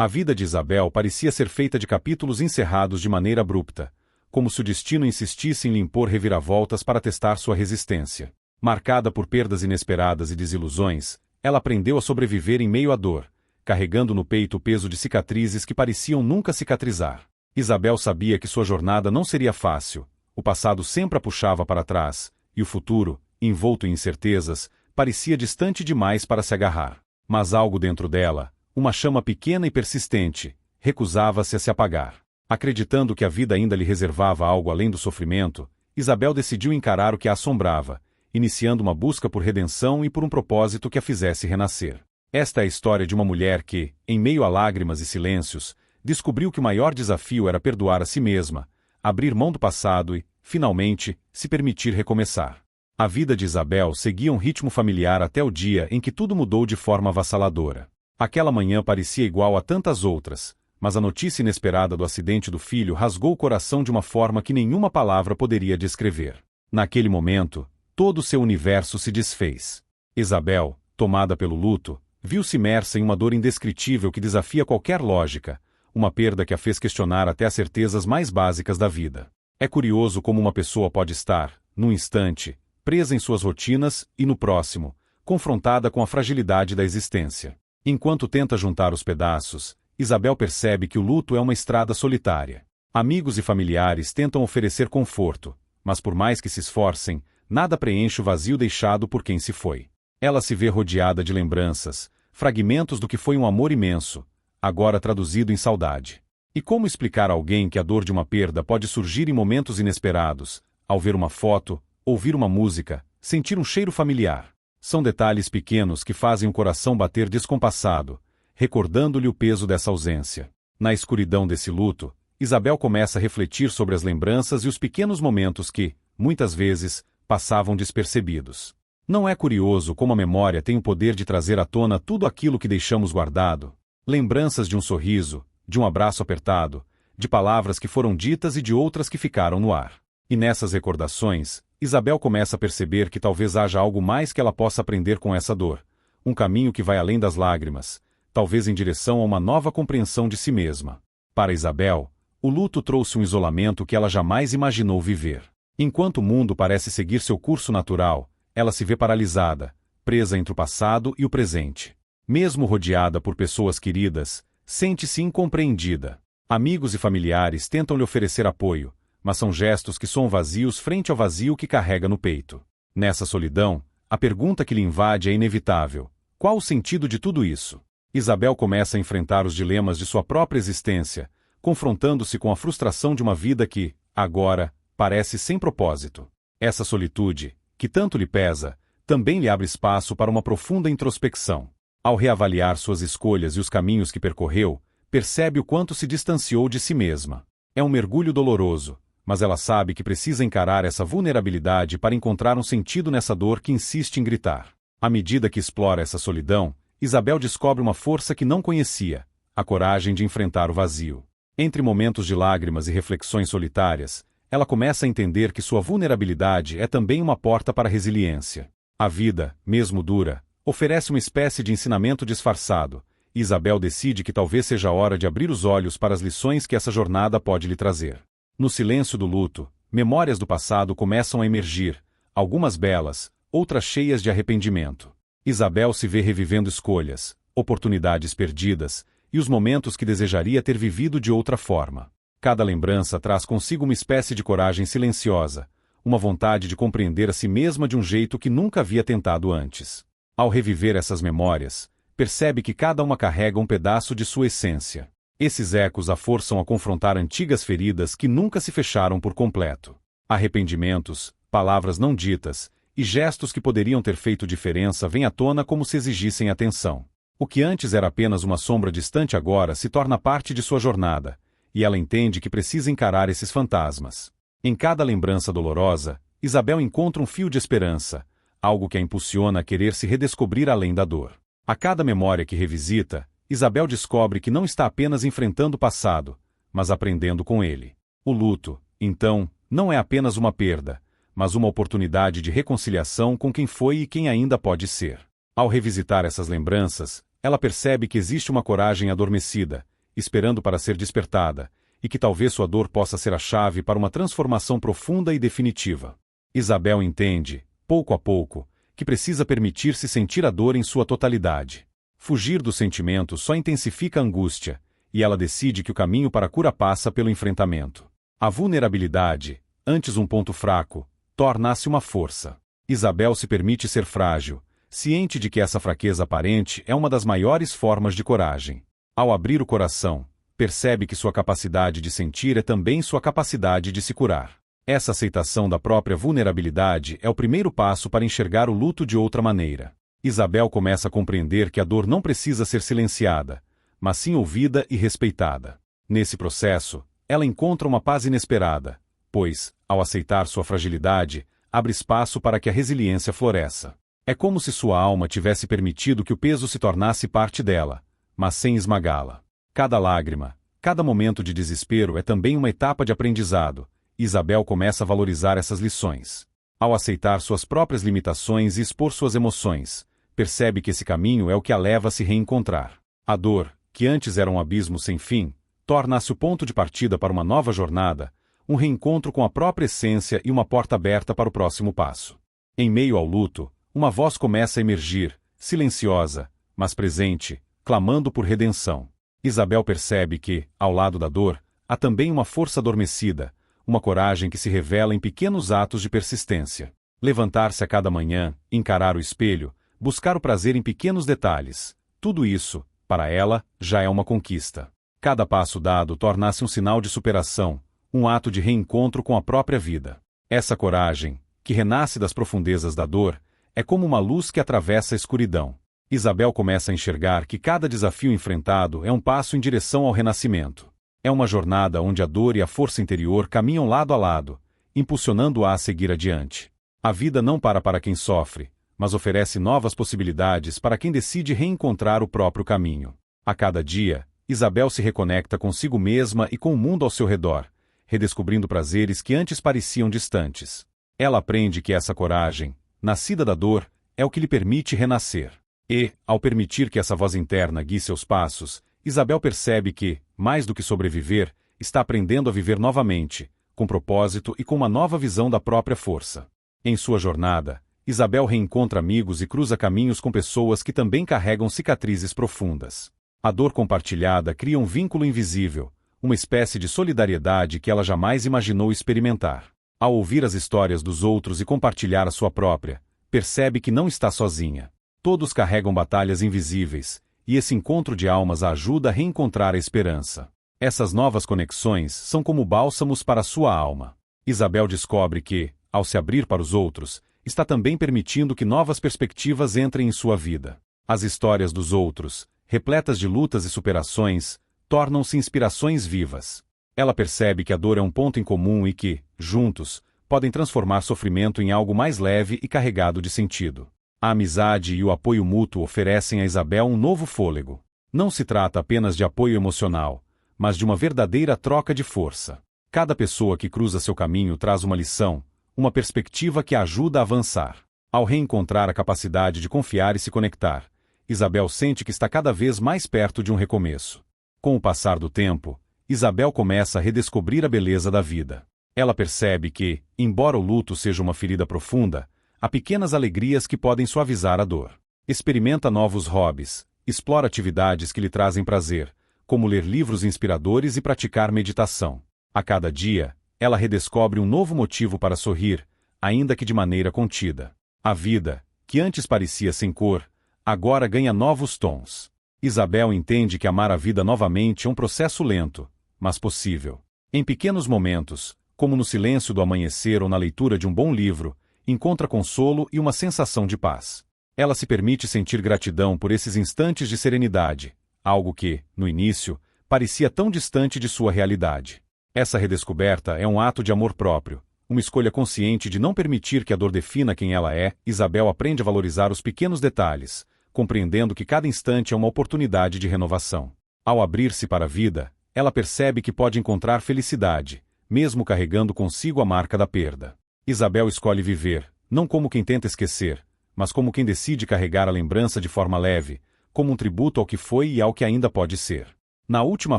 A vida de Isabel parecia ser feita de capítulos encerrados de maneira abrupta, como se o destino insistisse em lhe impor reviravoltas para testar sua resistência. Marcada por perdas inesperadas e desilusões, ela aprendeu a sobreviver em meio à dor, carregando no peito o peso de cicatrizes que pareciam nunca cicatrizar. Isabel sabia que sua jornada não seria fácil, o passado sempre a puxava para trás, e o futuro, envolto em incertezas, parecia distante demais para se agarrar. Mas algo dentro dela, uma chama pequena e persistente, recusava-se a se apagar. Acreditando que a vida ainda lhe reservava algo além do sofrimento, Isabel decidiu encarar o que a assombrava, iniciando uma busca por redenção e por um propósito que a fizesse renascer. Esta é a história de uma mulher que, em meio a lágrimas e silêncios, descobriu que o maior desafio era perdoar a si mesma, abrir mão do passado e, finalmente, se permitir recomeçar. A vida de Isabel seguia um ritmo familiar até o dia em que tudo mudou de forma avassaladora. Aquela manhã parecia igual a tantas outras, mas a notícia inesperada do acidente do filho rasgou o coração de uma forma que nenhuma palavra poderia descrever. Naquele momento, todo o seu universo se desfez. Isabel, tomada pelo luto, viu-se imersa em uma dor indescritível que desafia qualquer lógica, uma perda que a fez questionar até as certezas mais básicas da vida. É curioso como uma pessoa pode estar, num instante, presa em suas rotinas e, no próximo, confrontada com a fragilidade da existência. Enquanto tenta juntar os pedaços, Isabel percebe que o luto é uma estrada solitária. Amigos e familiares tentam oferecer conforto, mas por mais que se esforcem, nada preenche o vazio deixado por quem se foi. Ela se vê rodeada de lembranças, fragmentos do que foi um amor imenso, agora traduzido em saudade. E como explicar a alguém que a dor de uma perda pode surgir em momentos inesperados, ao ver uma foto, ouvir uma música, sentir um cheiro familiar? São detalhes pequenos que fazem o coração bater descompassado, recordando-lhe o peso dessa ausência. Na escuridão desse luto, Isabel começa a refletir sobre as lembranças e os pequenos momentos que, muitas vezes, passavam despercebidos. Não é curioso como a memória tem o poder de trazer à tona tudo aquilo que deixamos guardado? Lembranças de um sorriso, de um abraço apertado, de palavras que foram ditas e de outras que ficaram no ar. E nessas recordações, Isabel começa a perceber que talvez haja algo mais que ela possa aprender com essa dor, um caminho que vai além das lágrimas, talvez em direção a uma nova compreensão de si mesma. Para Isabel, o luto trouxe um isolamento que ela jamais imaginou viver. Enquanto o mundo parece seguir seu curso natural, ela se vê paralisada, presa entre o passado e o presente. Mesmo rodeada por pessoas queridas, sente-se incompreendida. Amigos e familiares tentam lhe oferecer apoio, mas são gestos que soam vazios frente ao vazio que carrega no peito. Nessa solidão, a pergunta que lhe invade é inevitável: qual o sentido de tudo isso? Isabel começa a enfrentar os dilemas de sua própria existência, confrontando-se com a frustração de uma vida que, agora, parece sem propósito. Essa solitude, que tanto lhe pesa, também lhe abre espaço para uma profunda introspecção. Ao reavaliar suas escolhas e os caminhos que percorreu, percebe o quanto se distanciou de si mesma. É um mergulho doloroso, mas ela sabe que precisa encarar essa vulnerabilidade para encontrar um sentido nessa dor que insiste em gritar. À medida que explora essa solidão, Isabel descobre uma força que não conhecia, a coragem de enfrentar o vazio. Entre momentos de lágrimas e reflexões solitárias, ela começa a entender que sua vulnerabilidade é também uma porta para a resiliência. A vida, mesmo dura, oferece uma espécie de ensinamento disfarçado, e Isabel decide que talvez seja a hora de abrir os olhos para as lições que essa jornada pode lhe trazer. No silêncio do luto, memórias do passado começam a emergir, algumas belas, outras cheias de arrependimento. Isabel se vê revivendo escolhas, oportunidades perdidas, e os momentos que desejaria ter vivido de outra forma. Cada lembrança traz consigo uma espécie de coragem silenciosa, uma vontade de compreender a si mesma de um jeito que nunca havia tentado antes. Ao reviver essas memórias, percebe que cada uma carrega um pedaço de sua essência. Esses ecos a forçam a confrontar antigas feridas que nunca se fecharam por completo. Arrependimentos, palavras não ditas, e gestos que poderiam ter feito diferença vêm à tona como se exigissem atenção. O que antes era apenas uma sombra distante agora se torna parte de sua jornada, e ela entende que precisa encarar esses fantasmas. Em cada lembrança dolorosa, Isabel encontra um fio de esperança, algo que a impulsiona a querer se redescobrir além da dor. A cada memória que revisita, Isabel descobre que não está apenas enfrentando o passado, mas aprendendo com ele. O luto, então, não é apenas uma perda, mas uma oportunidade de reconciliação com quem foi e quem ainda pode ser. Ao revisitar essas lembranças, Ela percebe que existe uma coragem adormecida, esperando para ser despertada, e que talvez sua dor possa ser a chave para uma transformação profunda e definitiva. Isabel entende, pouco a pouco, que precisa permitir-se sentir a dor em sua totalidade. Fugir do sentimento só intensifica a angústia, e ela decide que o caminho para a cura passa pelo enfrentamento. A vulnerabilidade, antes um ponto fraco, torna-se uma força. Isabel se permite ser frágil, ciente de que essa fraqueza aparente é uma das maiores formas de coragem. Ao abrir o coração, percebe que sua capacidade de sentir é também sua capacidade de se curar. Essa aceitação da própria vulnerabilidade é o primeiro passo para enxergar o luto de outra maneira. Isabel começa a compreender que a dor não precisa ser silenciada, mas sim ouvida e respeitada. Nesse processo, ela encontra uma paz inesperada, pois, ao aceitar sua fragilidade, abre espaço para que a resiliência floresça. É como se sua alma tivesse permitido que o peso se tornasse parte dela, mas sem esmagá-la. Cada lágrima, cada momento de desespero é também uma etapa de aprendizado. Isabel começa a valorizar essas lições. Ao aceitar suas próprias limitações e expor suas emoções, percebe que esse caminho é o que a leva a se reencontrar. A dor, que antes era um abismo sem fim, torna-se o ponto de partida para uma nova jornada, um reencontro com a própria essência e uma porta aberta para o próximo passo. Em meio ao luto, uma voz começa a emergir, silenciosa, mas presente, clamando por redenção. Isabel percebe que, ao lado da dor, há também uma força adormecida, uma coragem que se revela em pequenos atos de persistência. Levantar-se a cada manhã, encarar o espelho, buscar o prazer em pequenos detalhes. Tudo isso, para ela, já é uma conquista. Cada passo dado torna-se um sinal de superação, um ato de reencontro com a própria vida. Essa coragem, que renasce das profundezas da dor, é como uma luz que atravessa a escuridão. Isabel começa a enxergar que cada desafio enfrentado é um passo em direção ao renascimento. É uma jornada onde a dor e a força interior caminham lado a lado, impulsionando-a a seguir adiante. A vida não para quem sofre, mas oferece novas possibilidades para quem decide reencontrar o próprio caminho. A cada dia, Isabel se reconecta consigo mesma e com o mundo ao seu redor, redescobrindo prazeres que antes pareciam distantes. Ela aprende que essa coragem, nascida da dor, é o que lhe permite renascer. E, ao permitir que essa voz interna guie seus passos, Isabel percebe que, mais do que sobreviver, está aprendendo a viver novamente, com propósito e com uma nova visão da própria força. Em sua jornada, Isabel reencontra amigos e cruza caminhos com pessoas que também carregam cicatrizes profundas. A dor compartilhada cria um vínculo invisível, uma espécie de solidariedade que ela jamais imaginou experimentar. Ao ouvir as histórias dos outros e compartilhar a sua própria, percebe que não está sozinha. Todos carregam batalhas invisíveis, e esse encontro de almas a ajuda a reencontrar a esperança. Essas novas conexões são como bálsamos para a sua alma. Isabel descobre que, ao se abrir para os outros, está também permitindo que novas perspectivas entrem em sua vida. As histórias dos outros, repletas de lutas e superações, tornam-se inspirações vivas. Ela percebe que a dor é um ponto em comum e que, juntos, podem transformar sofrimento em algo mais leve e carregado de sentido. A amizade e o apoio mútuo oferecem a Isabel um novo fôlego. Não se trata apenas de apoio emocional, mas de uma verdadeira troca de força. Cada pessoa que cruza seu caminho traz uma lição, uma perspectiva que a ajuda a avançar. Ao reencontrar a capacidade de confiar e se conectar, Isabel sente que está cada vez mais perto de um recomeço. Com o passar do tempo, Isabel começa a redescobrir a beleza da vida. Ela percebe que, embora o luto seja uma ferida profunda, há pequenas alegrias que podem suavizar a dor. Experimenta novos hobbies, explora atividades que lhe trazem prazer, como ler livros inspiradores e praticar meditação. A cada dia, ela redescobre um novo motivo para sorrir, ainda que de maneira contida. A vida, que antes parecia sem cor, agora ganha novos tons. Isabel entende que amar a vida novamente é um processo lento, mas possível. Em pequenos momentos, como no silêncio do amanhecer ou na leitura de um bom livro, encontra consolo e uma sensação de paz. Ela se permite sentir gratidão por esses instantes de serenidade, algo que, no início, parecia tão distante de sua realidade. Essa redescoberta é um ato de amor próprio, uma escolha consciente de não permitir que a dor defina quem ela é. Isabel aprende a valorizar os pequenos detalhes, compreendendo que cada instante é uma oportunidade de renovação. Ao abrir-se para a vida, ela percebe que pode encontrar felicidade, mesmo carregando consigo a marca da perda. Isabel escolhe viver, não como quem tenta esquecer, mas como quem decide carregar a lembrança de forma leve, como um tributo ao que foi e ao que ainda pode ser. Na última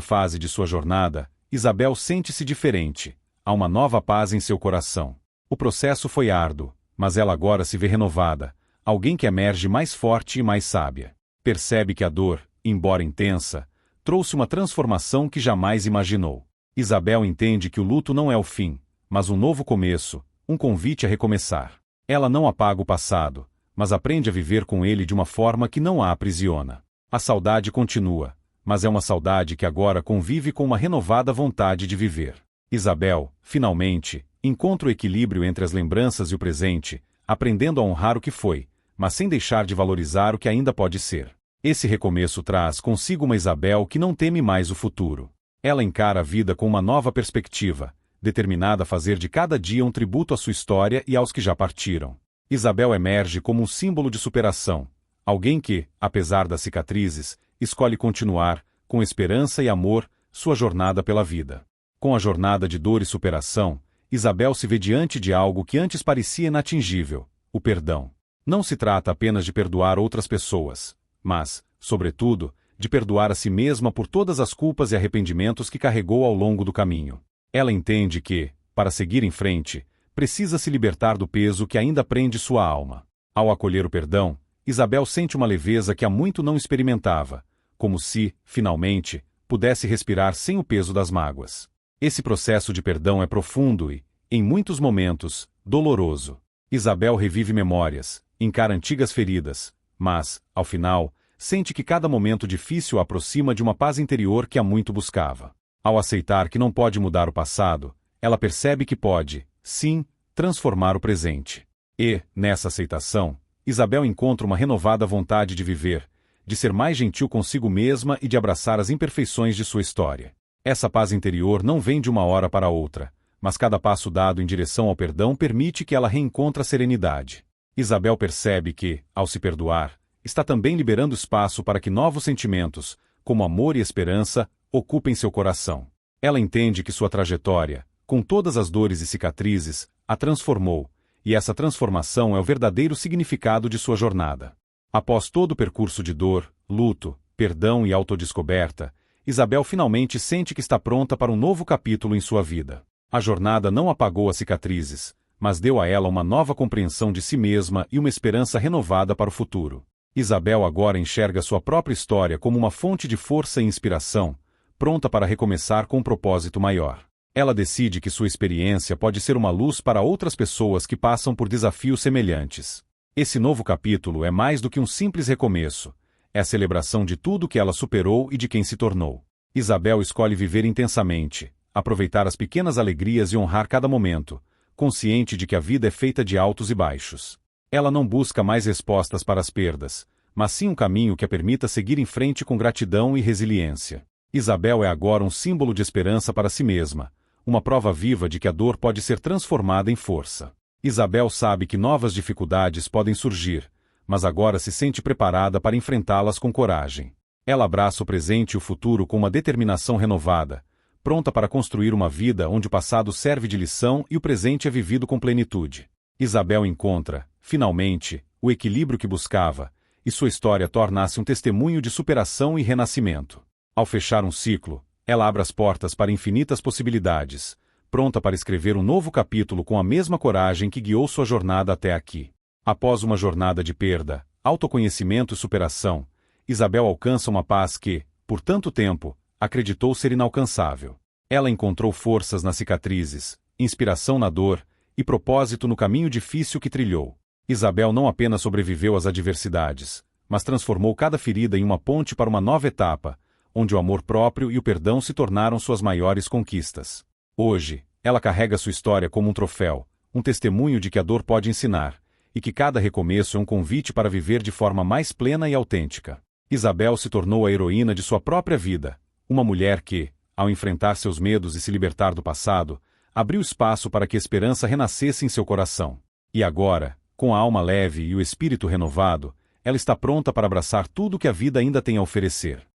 fase de sua jornada, Isabel sente-se diferente. Há uma nova paz em seu coração. O processo foi árduo, mas ela agora se vê renovada, alguém que emerge mais forte e mais sábia. Percebe que a dor, embora intensa, trouxe uma transformação que jamais imaginou. Isabel entende que o luto não é o fim, mas um novo começo, um convite a recomeçar. Ela não apaga o passado, mas aprende a viver com ele de uma forma que não a aprisiona. A saudade continua, mas é uma saudade que agora convive com uma renovada vontade de viver. Isabel, finalmente, encontra o equilíbrio entre as lembranças e o presente, aprendendo a honrar o que foi, mas sem deixar de valorizar o que ainda pode ser. Esse recomeço traz consigo uma Isabel que não teme mais o futuro. Ela encara a vida com uma nova perspectiva, determinada a fazer de cada dia um tributo à sua história e aos que já partiram. Isabel emerge como um símbolo de superação, alguém que, apesar das cicatrizes, escolhe continuar, com esperança e amor, sua jornada pela vida. Com a jornada de dor e superação, Isabel se vê diante de algo que antes parecia inatingível: o perdão. Não se trata apenas de perdoar outras pessoas, mas, sobretudo, de perdoar a si mesma por todas as culpas e arrependimentos que carregou ao longo do caminho. Ela entende que, para seguir em frente, precisa se libertar do peso que ainda prende sua alma. Ao acolher o perdão, Isabel sente uma leveza que há muito não experimentava, como se, finalmente, pudesse respirar sem o peso das mágoas. Esse processo de perdão é profundo e, em muitos momentos, doloroso. Isabel revive memórias, encara antigas feridas, mas, ao final, sente que cada momento difícil a aproxima de uma paz interior que há muito buscava. Ao aceitar que não pode mudar o passado, ela percebe que pode, sim, transformar o presente. E, nessa aceitação, Isabel encontra uma renovada vontade de viver, de ser mais gentil consigo mesma e de abraçar as imperfeições de sua história. Essa paz interior não vem de uma hora para outra, mas cada passo dado em direção ao perdão permite que ela reencontre a serenidade. Isabel percebe que, ao se perdoar, está também liberando espaço para que novos sentimentos, como amor e esperança, ocupem seu coração. Ela entende que sua trajetória, com todas as dores e cicatrizes, a transformou, e essa transformação é o verdadeiro significado de sua jornada. Após todo o percurso de dor, luto, perdão e autodescoberta, Isabel finalmente sente que está pronta para um novo capítulo em sua vida. A jornada não apagou as cicatrizes, mas deu a ela uma nova compreensão de si mesma e uma esperança renovada para o futuro. Isabel agora enxerga sua própria história como uma fonte de força e inspiração, pronta para recomeçar com um propósito maior. Ela decide que sua experiência pode ser uma luz para outras pessoas que passam por desafios semelhantes. Esse novo capítulo é mais do que um simples recomeço, é a celebração de tudo que ela superou e de quem se tornou. Isabel escolhe viver intensamente, aproveitar as pequenas alegrias e honrar cada momento, consciente de que a vida é feita de altos e baixos. Ela não busca mais respostas para as perdas, mas sim um caminho que a permita seguir em frente com gratidão e resiliência. Isabel é agora um símbolo de esperança para si mesma, uma prova viva de que a dor pode ser transformada em força. Isabel sabe que novas dificuldades podem surgir, mas agora se sente preparada para enfrentá-las com coragem. Ela abraça o presente e o futuro com uma determinação renovada, pronta para construir uma vida onde o passado serve de lição e o presente é vivido com plenitude. Isabel encontra, finalmente, o equilíbrio que buscava, e sua história torna-se um testemunho de superação e renascimento. Ao fechar um ciclo, ela abre as portas para infinitas possibilidades, pronta para escrever um novo capítulo com a mesma coragem que guiou sua jornada até aqui. Após uma jornada de perda, autoconhecimento e superação, Isabel alcança uma paz que, por tanto tempo, acreditou ser inalcançável. Ela encontrou forças nas cicatrizes, inspiração na dor e propósito no caminho difícil que trilhou. Isabel não apenas sobreviveu às adversidades, mas transformou cada ferida em uma ponte para uma nova etapa, onde o amor próprio e o perdão se tornaram suas maiores conquistas. Hoje, ela carrega sua história como um troféu, um testemunho de que a dor pode ensinar, e que cada recomeço é um convite para viver de forma mais plena e autêntica. Isabel se tornou a heroína de sua própria vida, uma mulher que, ao enfrentar seus medos e se libertar do passado, abriu espaço para que a esperança renascesse em seu coração. E agora, com a alma leve e o espírito renovado, ela está pronta para abraçar tudo que a vida ainda tem a oferecer.